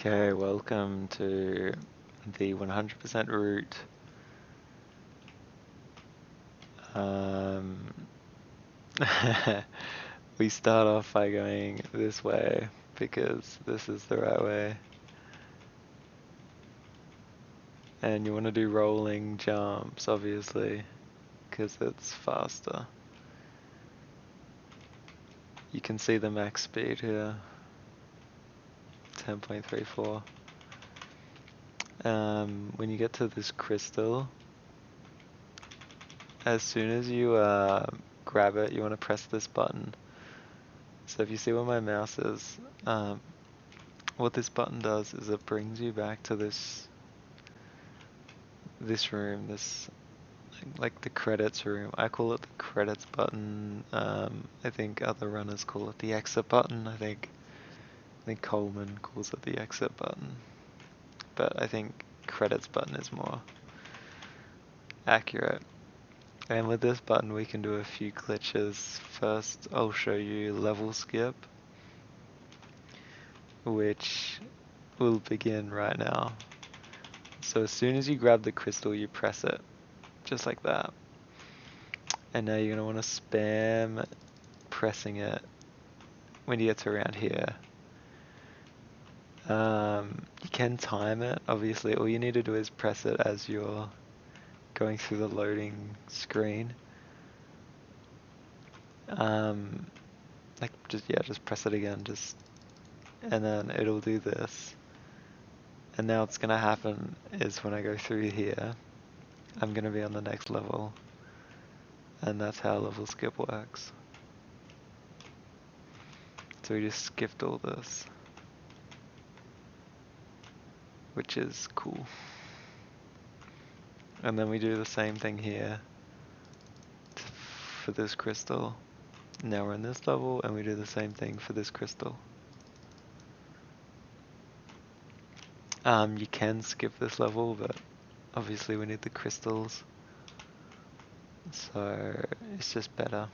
Okay, welcome to the 100% route. Um, we start off by going this way because this is the right way. And you want to do rolling jumps, obviously, because it's faster. You can see the max speed here, 10.34. When you get to this crystal, as soon as you grab it, you want to press this button. So if you see where my mouse is, what this button does is it brings you back to this room, this like the credits room. I call it the credits button. I think other runners call it the exit button. I think Coleman calls it the exit button, but I think credits button is more accurate. And with this button we can do a few glitches. First I'll show you level skip, which will begin right now. So as soon as you grab the crystal you press it, just like that. And now you're going to want to spam pressing it when you get to around here. You can time it, obviously. All you need to do is press it as you're going through the loading screen. Just press it again, and then it'll do this. And now what's gonna happen is when I go through here, I'm gonna be on the next level. And that's how level skip works. So we just skipped all this, which is cool. And then we do the same thing here for this crystal. Now we're in this level and we do the same thing for this crystal. You can skip this level, but obviously we need the crystals, so it's just better.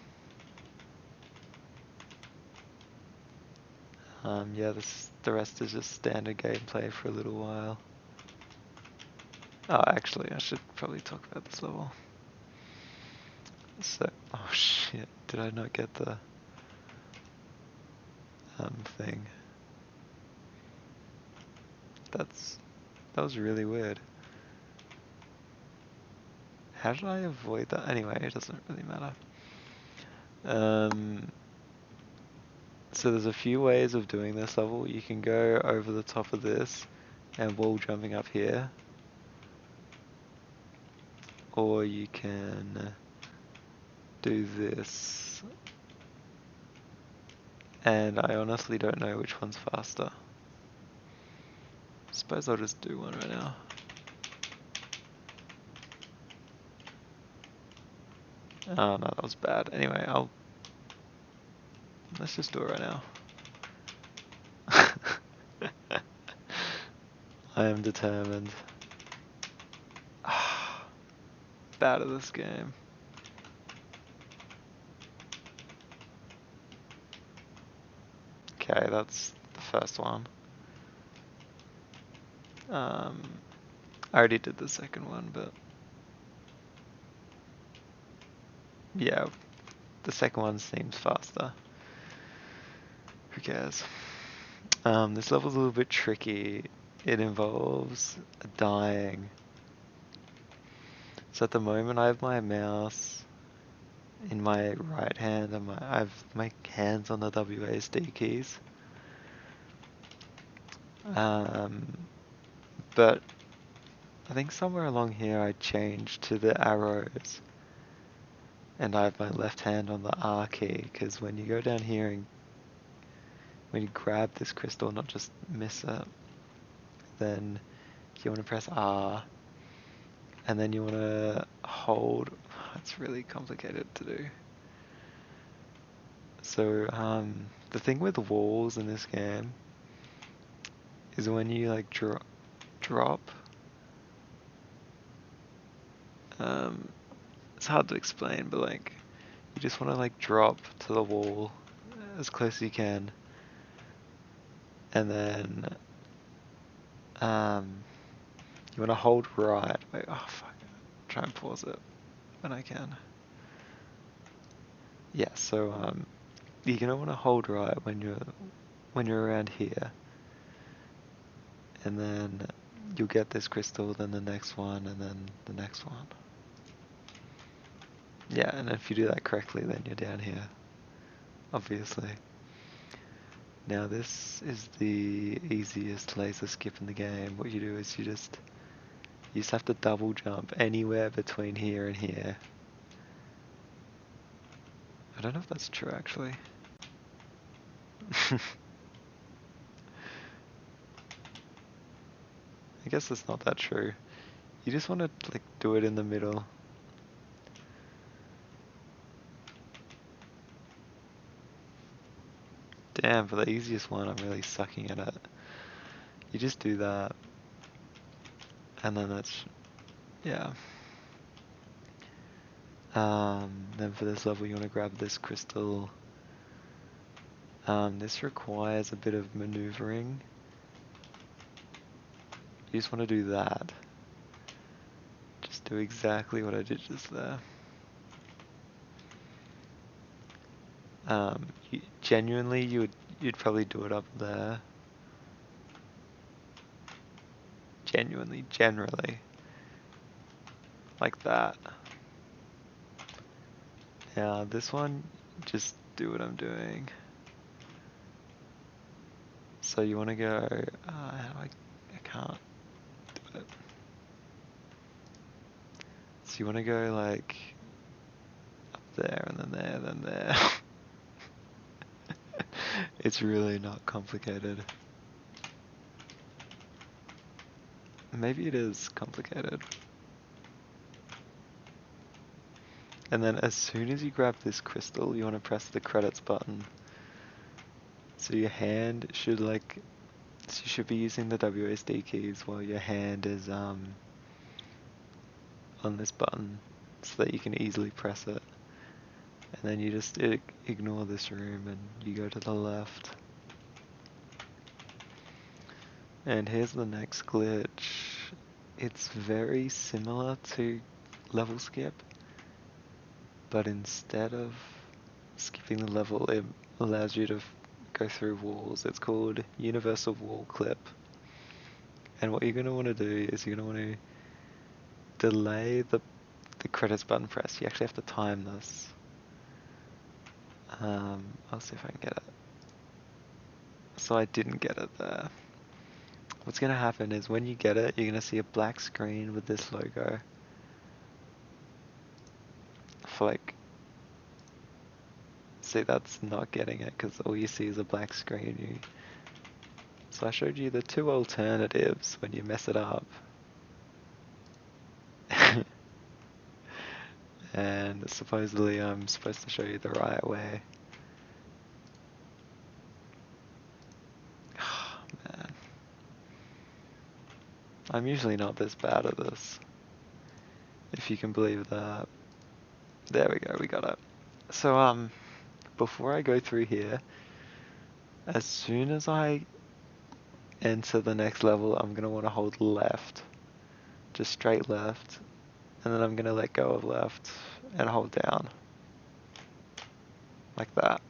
The rest is just standard gameplay for a little while. Oh, actually, I should probably talk about this level. So, oh shit, did I not get the thing? That was really weird. How did I avoid that? Anyway, it doesn't really matter. So there's a few ways of doing this level. You can go over the top of this and wall jumping up here. Or you can do this. And I honestly don't know which one's faster. Suppose I'll just do one right now. Oh no, that was bad. Anyway, let's just do it right now. I am determined. Bad at this game. Okay, that's the first one. I already did the second one, but yeah, the second one seems faster. Who cares? This level's a little bit tricky. It involves dying. So at the moment I have my mouse in my right hand and I have my hands on the WASD keys. But I think somewhere along here I changed to the arrows and I have my left hand on the R key, because when you go down here and when you grab this crystal, not just miss it, then you want to press R and then you want to hold. It's really complicated to do. So the thing with walls in this game is when you like drop, it's hard to explain, but like you just want to like drop to the wall as close as you can, and then Um, you want to hold right. Wait, oh fuck. Try and pause it when I can. Yeah, so you're gonna want to hold right when you're around here, and then you'll get this crystal, then the next one, and then the next one. Yeah, and if you do that correctly, then you're down here, obviously. Now this is the easiest laser skip in the game. What you do is you just have to double jump anywhere between here and here. I don't know if that's true actually. I guess it's not that true. You just want to like do it in the middle. Damn, for the easiest one, I'm really sucking at it. You just do that, and then that's, yeah. Then for this level, you want to grab this crystal. This requires a bit of maneuvering. You just want to do that. Just do exactly what I did just there. Genuinely, you'd probably do it up there. Genuinely, generally, like that. Now this one, just do what I'm doing. So you want to go, I can't do it. So you want to go like up there and then there, then there. It's really not complicated. Maybe it is complicated. And then as soon as you grab this crystal, you want to press the credits button. So your hand should like, so you should be using the WSD keys while your hand is on this button so that you can easily press it. And then you just ignore this room and you go to the left. And here's the next glitch. It's very similar to level skip, but instead of skipping the level, it allows you to go through walls. It's called Universal Wall Clip. And what you're going to want to do is you're going to want to delay the credits button press. You actually have to time this. I'll see if I can get it. So I didn't get it there. What's going to happen is when you get it, you're going to see a black screen with this logo. For like, see, that's not getting it because all you see is a black screen. So I showed you the two alternatives when you mess it up. And supposedly I'm supposed to show you the right way. Oh, man. I'm usually not this bad at this. If you can believe that. There we go, we got it. So, before I go through here, as soon as I enter the next level, I'm going to want to hold left. Just straight left. And then I'm going to let go of left and hold down. Like that.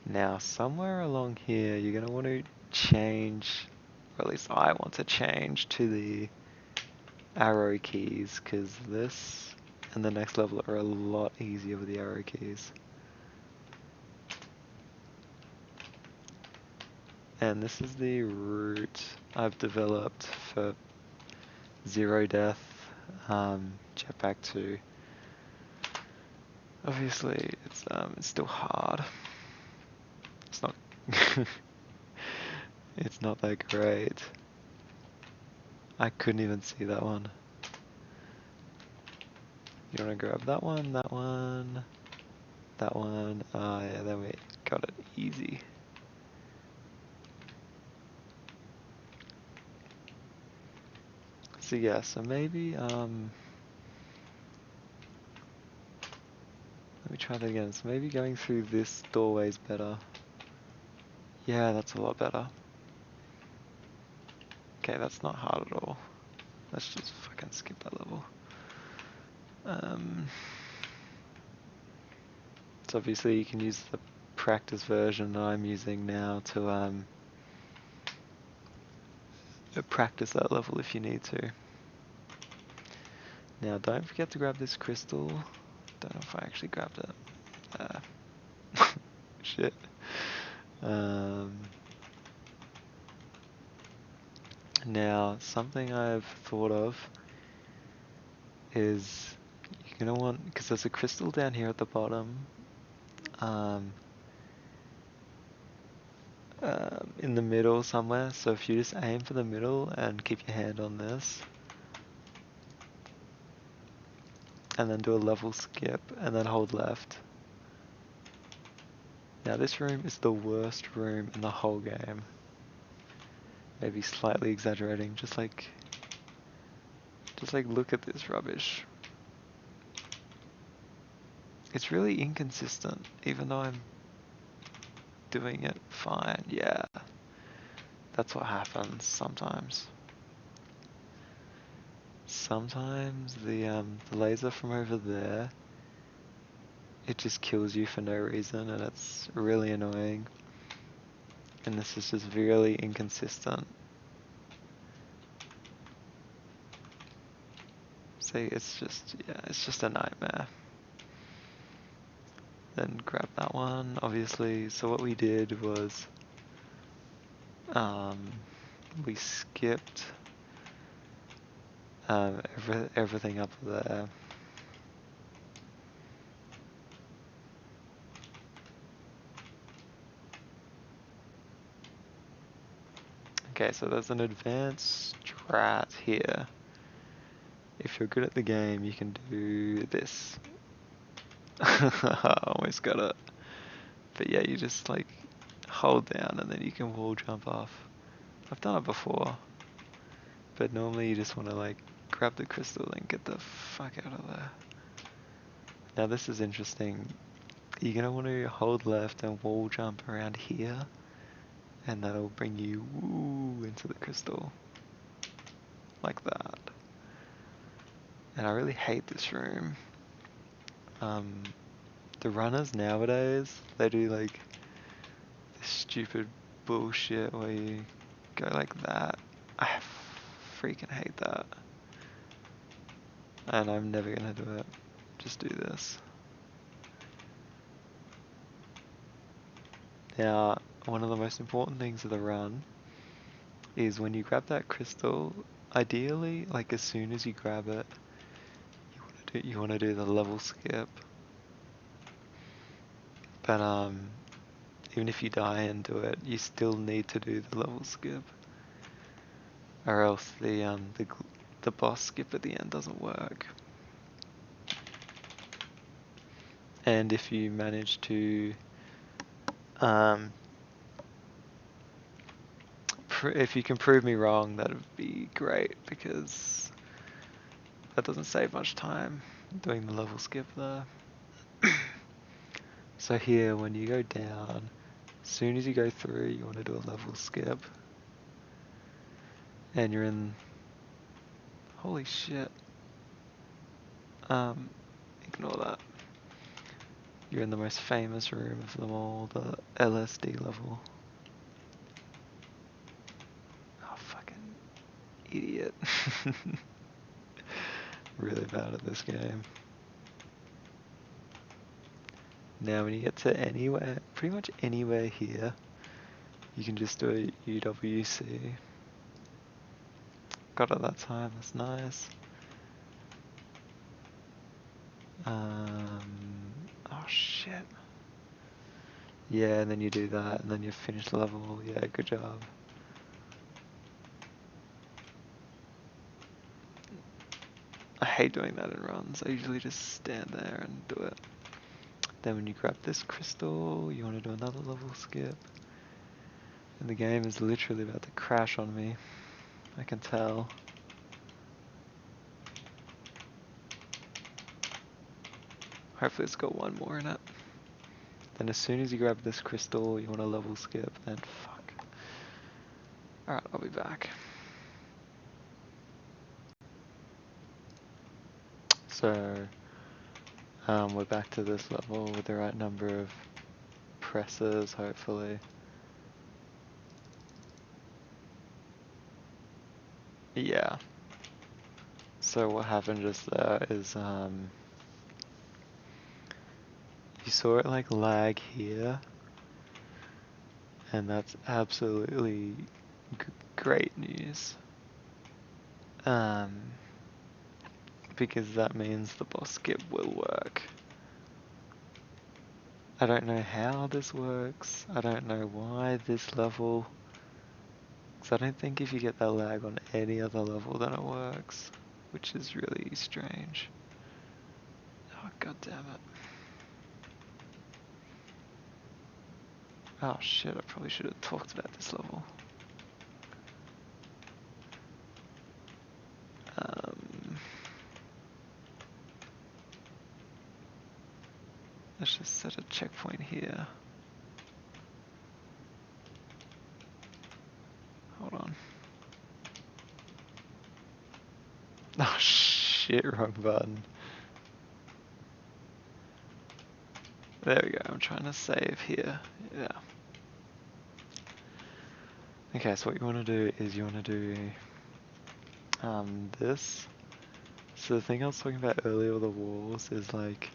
Now, somewhere along here, you're going to want to change, or at least I want to change to the arrow keys, because this and the next level are a lot easier with the arrow keys. And this is the route I've developed for Zero Death, Jetpack 2. Obviously, it's still hard. It's not it's not that great. I couldn't even see that one. You want to grab that one, that one, that one. Yeah, then we got it easy. So yeah, so maybe let me try that again. So maybe going through this doorway is better. Yeah, that's a lot better. Okay, that's not hard at all. Let's just fucking skip that level. So obviously you can use the practice version that I'm using now to practice that level if you need to. Now don't forget to grab this crystal. Don't know if I actually grabbed it. Shit. Now something I've thought of is you're gonna want, because there's a crystal down here at the bottom, in the middle somewhere. So if you just aim for the middle and keep your hand on this, and then do a level skip, and then hold left. Now this room is the worst room in the whole game. Maybe slightly exaggerating, just like look at this rubbish. It's really inconsistent, even though I'm doing it fine. Yeah, that's what happens sometimes. Sometimes the laser from over there, it just kills you for no reason, and it's really annoying. And this is just really inconsistent. See, it's just a nightmare. Then grab that one, obviously. So what we did was, we skipped everything up there. Okay, so there's an advanced strat here. If you're good at the game, you can do this. Almost got it. But yeah, you just like hold down and then you can wall jump off. I've done it before. But normally you just want to like grab the crystal and get the fuck out of there. Now this is interesting. You're going to want to hold left and wall jump around here. And that'll bring you into the crystal. Like that. And I really hate this room. The runners nowadays, they do like this stupid bullshit where you go like that. I freaking hate that. And I'm never gonna do it. Just do this. Now, one of the most important things of the run is when you grab that crystal, ideally, like as soon as you grab it, you wanna do the level skip. But even if you die and do it, you still need to do the level skip, or else the boss skip at the end doesn't work. And if you manage to if you can prove me wrong, that would be great, because that doesn't save much time doing the level skip there. So here, when you go down, as soon as you go through, you want to do a level skip. And you're in... Holy shit. Ignore that. You're in the most famous room of them all, the LSD level. Oh, fucking idiot. Really bad at this game. Now when you get to anywhere, pretty much anywhere here, you can just do a UWC. Got it that time, that's nice. Oh shit. Yeah, and then you do that, and then you finish the level. Yeah, good job. I hate doing that in runs. I usually just stand there and do it. Then when you grab this crystal, you want to do another level skip. And the game is literally about to crash on me. I can tell. Hopefully it's got one more in it. Then as soon as you grab this crystal, you want to level skip, then fuck. Alright, I'll be back. So we're back to this level with the right number of presses, hopefully. Yeah. So what happened just there is you saw it like lag here, and that's absolutely great news. Because that means the boss skip will work. I don't know how this works. I don't know why this level. Because I don't think if you get that lag on any other level then it works. Which is really strange. Oh, god damn it. Oh shit, I probably should have talked about this level. Let's just set a checkpoint here. Hold on. Oh shit, wrong button. There we go, I'm trying to save here. Yeah. Okay, so what you want to do is you want to do this. So the thing I was talking about earlier with the walls is like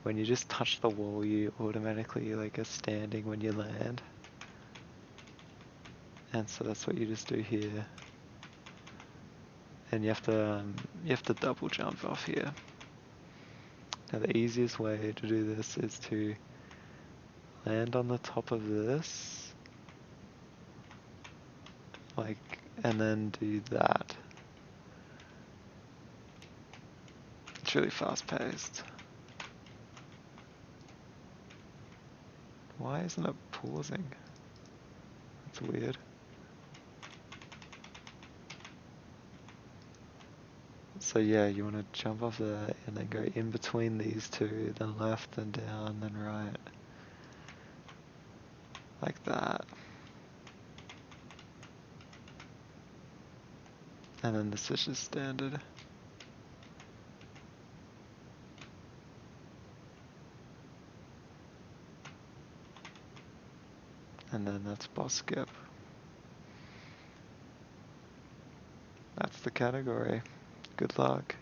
when you just touch the wall you automatically like are standing when you land. And so that's what you just do here. And you have to double jump off here. Now the easiest way to do this is to land on the top of this, like, and then do that. It's really fast paced. Why isn't it pausing? That's weird. So yeah, you want to jump off there and then go in between these two, then left, then down, then right. Like that. And then this is just standard. And then that's boss skip. That's the category. Good luck.